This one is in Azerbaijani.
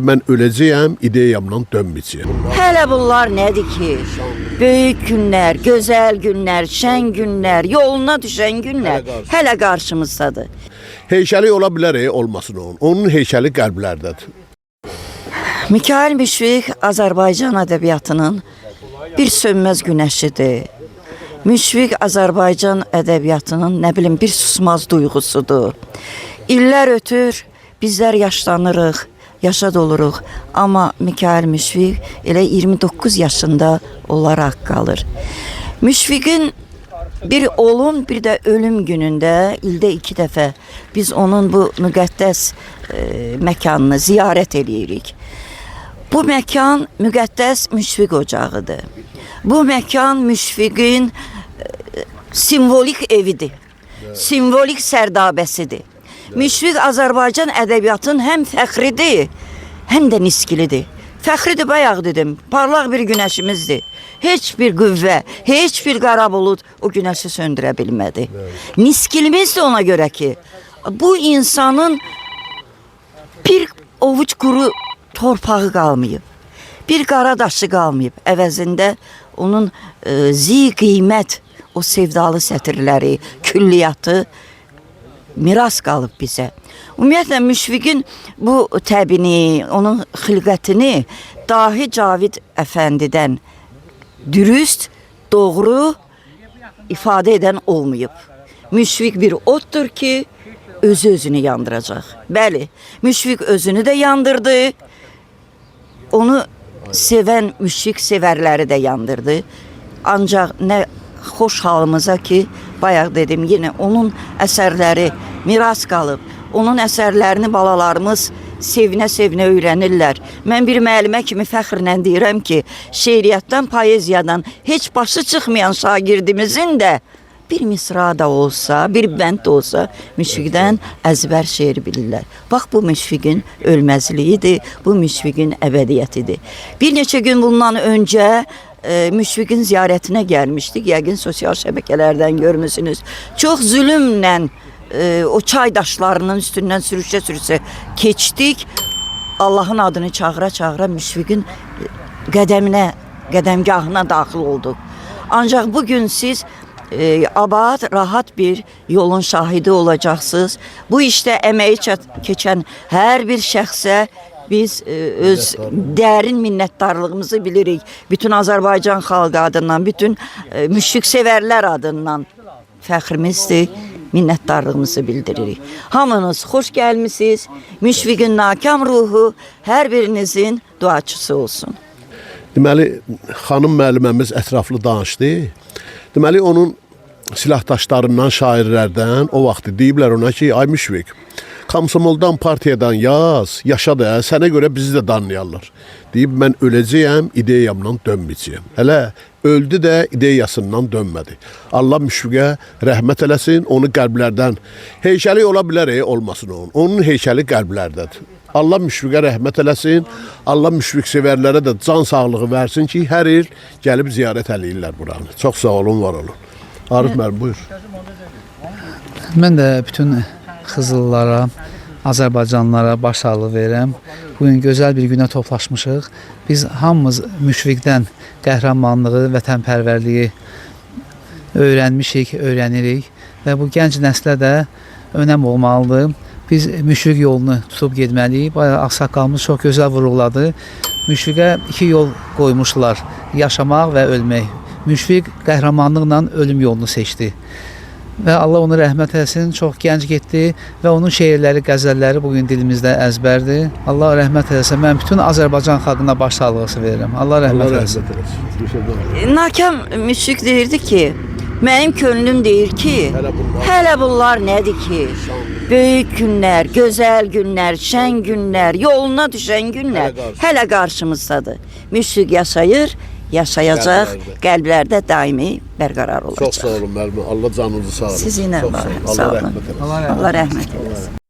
mən öləcəyəm, ideyamdan dönməyəcəyəm. Hələ bunlar nədir ki? Böyük günlər, gözəl günlər, şən günlər, yoluna düşən günlər hələ qarşımızdadır. Heykəli ola bilər, olmasın onun. Onun heykəli qəlblərdədir. Mikayıl Müşfiq Azərbaycan ədəbiyyatının bir sönməz günəşidir. Müşfiq Azərbaycan ədəbiyyatının bir susmaz duyğusudur. İllər ötür, bizlər yaşlanırıq, yaşad oluruq. Amma Mikayıl Müşfiq elə 29 yaşında olaraq qalır. Müşfiqin bir olum, bir də ölüm günündə ildə 2 dəfə biz onun bu müqəddəs məkanını ziyarət edirik. Bu məkan müqəddəs Müşfiq ocağıdır. Bu məkan Müşfiqin simvolik evidir. Simvolik sərdabəsidir. Müşfiq Azərbaycan ədəbiyyatının həm fəxridir, həm də niskilidir. Fəxridir, bayaq dedim, parlaq bir günəşimizdir. Heç bir qüvvə, heç bir qara bulud o günəşi söndürə bilmədi. Niskilimiz də ona görə ki, bu insanın bir ovuc quru torpağı qalmayıb, bir qara daşı qalmayıb. Əvəzində onun qiymət, o sevdalı sətirləri, külliyyatı miras qalıb bizə. Ümumiyyətlə, Müşfiqin bu təbini, onun xilqətini dahi Cavid Əfəndidən dürüst, doğru ifadə edən olmayıb. Müşfiq bir otdur ki, özü-özünü yandıracaq. Bəli, Müşfiq özünü də yandırdı, onu sevən Müşfiq sevərləri də yandırdı. Ancaq nə xoş halımıza ki, bayaq dedim, yenə onun əsərləri miras qalıb. Onun əsərlərini balalarımız sevinə-sevinə öyrənirlər. Mən bir müəllimə kimi fəxrlə deyirəm ki, şeiriyyatdan, poeziyadan heç başı çıxmayan şagirdimizin də bir misra da olsa, bir bənd də olsa Müşfiqdən əzbər şeir bilirlər. Bax, bu Müşfiqin ölməzliyidir, bu Müşfiqin əbədiyyətidir. Bir neçə gün bundan öncə Müşfiqin ziyarətinə gəlmişdik. Yəqin sosial şəbəkələrdən görmüsünüz. Çox zülümlə o çay daşlarının üstündən sürüşə-sürüşə keçdik. Allahın adını çağıra-çağıra Müşfiqin qədəmgahına daxil olduq. Ancaq bugün siz abad, rahat bir yolun şahidi olacaqsınız. Bu işdə əməyi keçən hər bir şəxsə biz öz dərin minnətdarlığımızı bilirik. Bütün Azərbaycan xalqı adından, bütün Müşfiq sevərlər adından fəxrimizdir, minnətdarlığımızı bildiririk. Hamınız xoş gəlmisiniz. Müşfiqin nakam ruhu hər birinizin duaçısı olsun. Deməli, xanım müəlliməmiz ətraflı danışdı. Deməli, onun silahdaşlarından, şairlərdən o vaxt deyiblər ona ki, ay Müşfiq, Komsomoldan, partiyadan yaz, yaşa da, sənə görə bizi də danlayarlar. Deyib, mən öləcəyəm, ideyamdan dönməyəcəyəm. Hələ öldü də ideyasından dönmədi. Allah Müşfiqə rəhmət eləsin, onu qəlblərdən, heykəli ola bilər, olmasın onun. Onun heykəli qəlblərdədir. Allah Müşfiqə rəhmət eləsin, Allah Müşfiq sevərlərə də can sağlığı versin ki, hər il gəlib ziyarət eləyirlər buranı. Çox sağ olun, var olun. Arif müəllim, buyur. Mən də bütün Xızıllara, Azərbaycanlılara başsağlığı verirəm. Bugün gözəl bir günə toplaşmışıq. Biz hamımız Müşfiqdən qəhrəmanlığı, vətənpərvərliyi öyrənmişik, öyrənirik və bu gənc nəslə də önəm olmalıdır. Biz Müşfiq yolunu tutub getməliyik. Ağsaqqalımız çox gözəl vurğuladı. Müşfiqə 2 yol qoymuşlar, yaşamaq və ölmək. Müşfiq qəhrəmanlıqla ölüm yolunu seçdi. Və Allah onu rəhmət eləsin, çox gənc getdi və onun şeirləri, qəzəlləri bugün dilimizdə əzbərdir. Allah rəhmət eləsin, mən bütün Azərbaycan xalqına başsağlığı verirəm. Allah rəhmət eləsin. Nakam Müşfiq deyirdi ki, mənim könlüm deyir ki, hələ bunlar nədir ki? Böyük günlər, gözəl günlər, şən günlər, yoluna düşən günlər hələ qarşımızdadır. Müşfiq yaşayır, yaşayacaq, qəlblərdə daimi bərqərar olacaq. Çox sağ olun müəllim. Allah canınızı sağ olun. Sizinlə var. Sağ olun. Allah rəhmət eləsin.